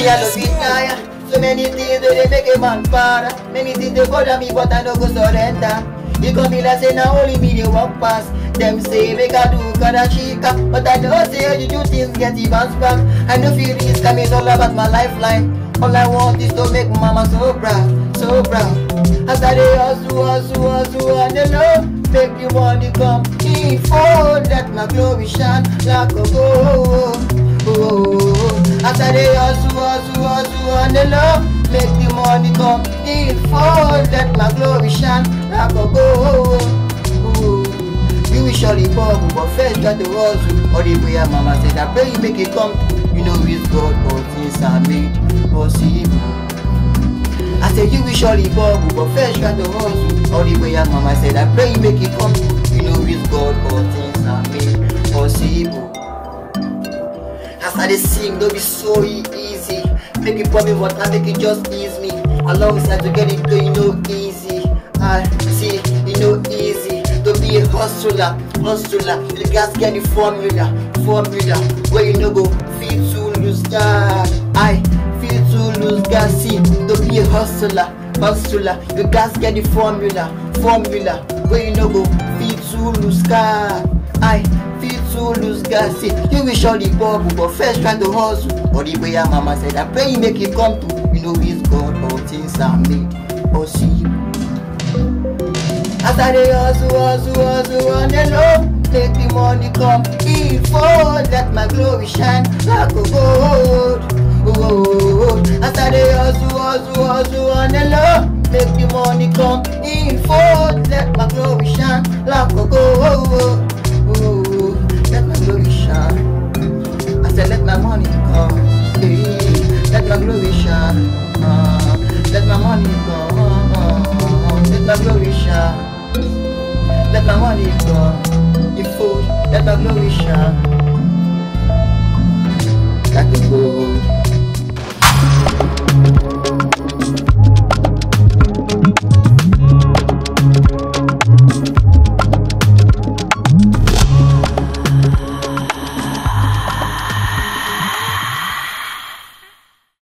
I love it, yeah. So many things that they make a man para. Many things they bother me, but I no go surrender. You come in and say now only me they walk past. Them say make I do kinda chica, but I know say you do things get even back. I know feel this coming all about my lifeline. All I want is to make mama so proud, so proud. As I dey hustle, and they know make the money come in full. Let my glory shine like a gold. As I dey hustle, and they know make the money come in full. Let my glory shine like a gold. You will surely bubble, but first try to hustle. All the way mama said, I pray you make it come. You know it's God, all things are made possible. I said you will surely bubble, but first try to hustle. All the way mama said, I pray you make it come. You know it's God, all things are made possible. As I dey sing, don't be so easy. Make it for me, but I make it just ease me. Alongside to get it done, you know easy. I see, you know easy. To be a hustler, you guys get the formula, where you know go feel to lose God. I feel to lose God. See, to be a hustler, you guys get the formula, where you know go feel to lose God. I feel to lose God. See, you will surely bubble, but first try to hustle. All the way mama said, I pray you make it come to. You know it's God, all things are made possible. As I dey hustle, and they know make the money come in full. Let my glory shine like a gold. As I dey hustle, and they know make the money come in full. Let my glory shine like a gold. Let my glory shine. I said let my money come. Let my glory shine. Let my money come. Let my glory shine. Let my money come, the food, let my glory shine like the gold.